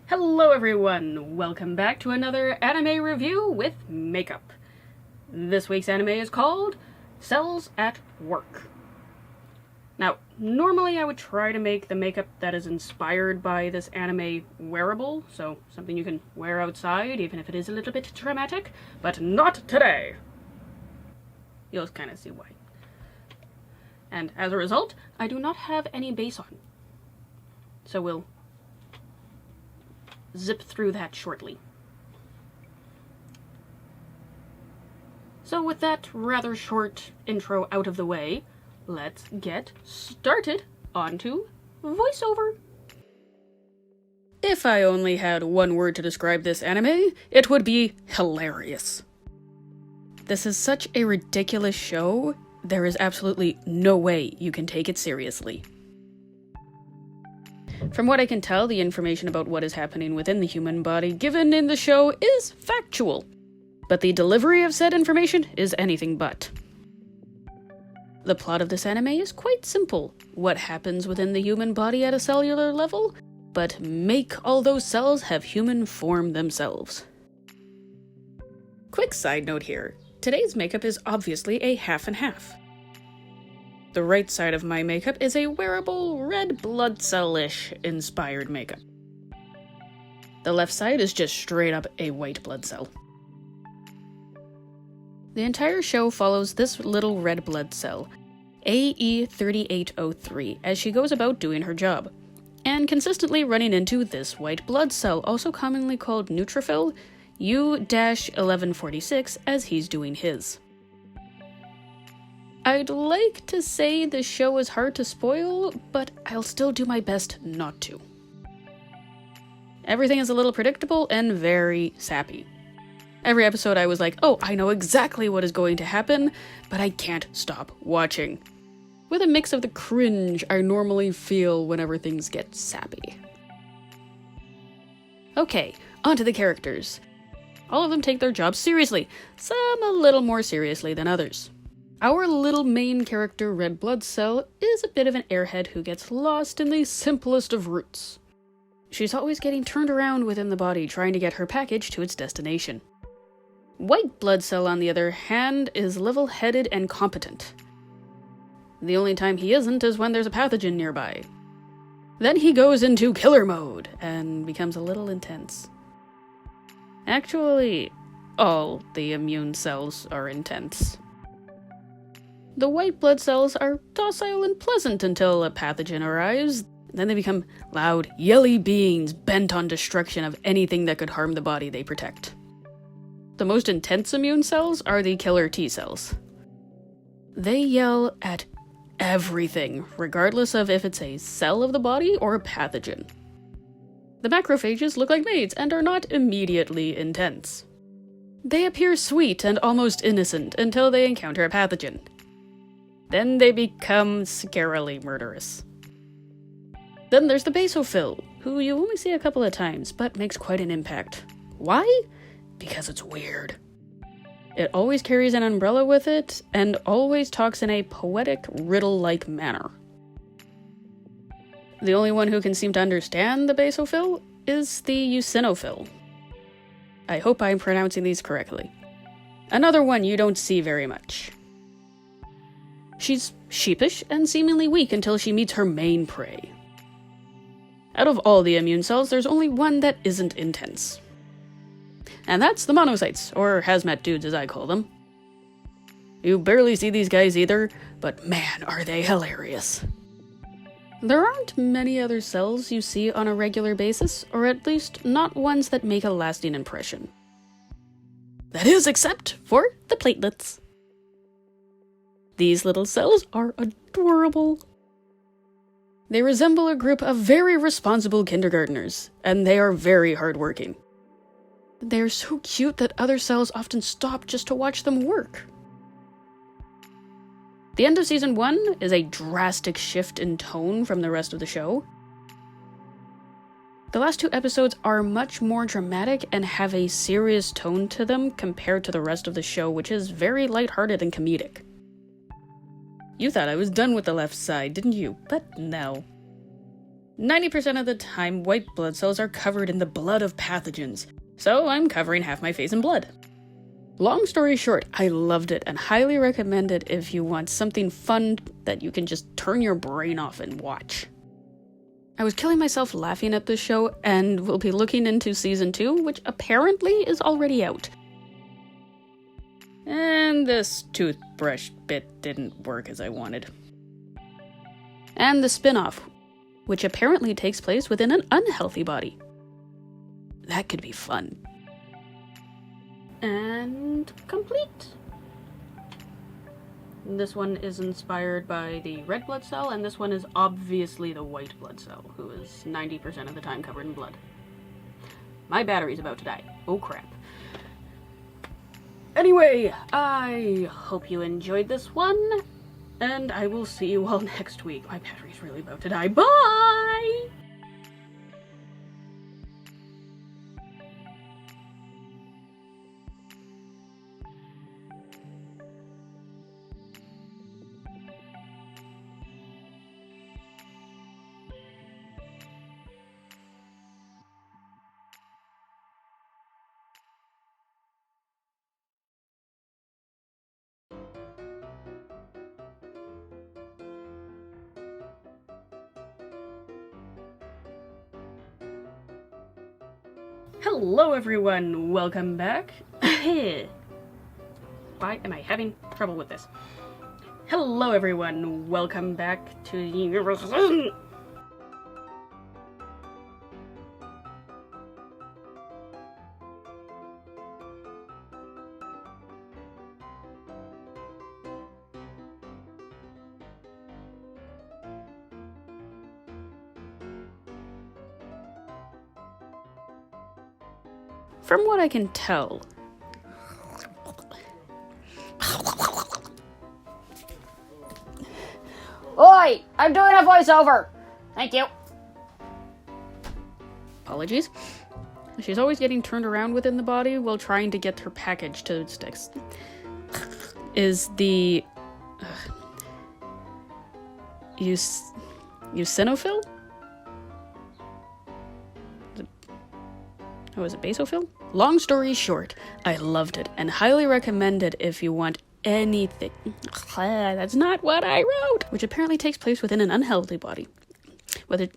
Hello everyone! Welcome back to another anime review with makeup. This week's anime is called Cells at Work. Now, normally I would try to make the makeup that is inspired by this anime wearable, so something you can wear outside, even if it is a little bit dramatic, but not today! You'll kind of see why. And as a result, I do not have any base on. So we'll zip through that shortly. So with that rather short intro out of the way, let's get started onto voiceover. If I only had one word to describe this anime, it would be hilarious. This is such a ridiculous show, there is absolutely no way you can take it seriously. From what I can tell, the information about what is happening within the human body given in the show is factual, but the delivery of said information is anything but. The plot of this anime is quite simple. What happens within the human body at a cellular level, but make all those cells have human form themselves. Quick side note here, today's makeup is obviously a half and half. The right side of my makeup is a wearable red blood cell-ish inspired makeup. The left side is just straight up a white blood cell. The entire show follows this little red blood cell, AE3803, as she goes about doing her job, and consistently running into this white blood cell, also commonly called neutrophil, U-1146, as he's doing his. I'd like to say the show is hard to spoil, but I'll still do my best not to. Everything is a little predictable and very sappy. Every episode I was like, oh, I know exactly what is going to happen, but I can't stop watching. With a mix of the cringe I normally feel whenever things get sappy. Okay, onto the characters. All of them take their jobs seriously, some a little more seriously than others. Our little main character, Red Blood Cell, is a bit of an airhead who gets lost in the simplest of routes. She's always getting turned around within the body trying to get her package to its destination. White Blood Cell, on the other hand, is level-headed and competent. The only time he isn't is when there's a pathogen nearby. Then he goes into killer mode and becomes a little intense. Actually, all the immune cells are intense. The white blood cells are docile and pleasant until a pathogen arrives, then they become loud, yelly beings bent on destruction of anything that could harm the body they protect. The most intense immune cells are the killer T cells. They yell at everything, regardless of if it's a cell of the body or a pathogen. The macrophages look like maids and are not immediately intense. They appear sweet and almost innocent until they encounter a pathogen. Then they become scarily murderous. Then there's the basophil, who you only see a couple of times, but makes quite an impact. Why? Because it's weird. It always carries an umbrella with it, and always talks in a poetic, riddle-like manner. The only one who can seem to understand the basophil is the eosinophil. I hope I'm pronouncing these correctly. Another one you don't see very much. She's sheepish and seemingly weak until she meets her main prey. Out of all the immune cells, there's only one that isn't intense. And that's the monocytes, or hazmat dudes as I call them. You barely see these guys either, but man, are they hilarious. There aren't many other cells you see on a regular basis, or at least not ones that make a lasting impression. That is, except for the platelets. These little cells are adorable. They resemble a group of very responsible kindergartners, and they are very hardworking. They're so cute that other cells often stop just to watch them work. The end of Season 1 is a drastic shift in tone from the rest of the show. The last two episodes are much more dramatic and have a serious tone to them compared to the rest of the show, which is very lighthearted and comedic. You thought I was done with the left side, didn't you? But no. 90% of the time, white blood cells are covered in the blood of pathogens, so I'm covering half my face in blood. Long story short, I loved it and highly recommend it if you want something fun that you can just turn your brain off and watch. I was killing myself laughing at this show, and we'll be looking into season 2, which apparently is already out. And this toothbrush bit didn't work as I wanted. And the spin-off, which apparently takes place within an unhealthy body. That could be fun. And complete. This one is inspired by the red blood cell, and this one is obviously the white blood cell, who is 90% of the time covered in blood. My battery's about to die. Oh crap. Anyway, I hope you enjoyed this one, and I will see you all next week. My battery's really about to die. Bye! Hello everyone, welcome back. Why am I having trouble with this? Hello everyone, welcome back to the... From what I can tell, Oi! I'm doing a voiceover! Thank you. apologies. She's always getting turned around within the body while trying to get her package to its next. Is the eosinophil? Oh, is it basophil? Long story short, I loved it and highly recommend it if you want anything. That's not what I wrote! Which apparently takes place within an unhealthy body. Whether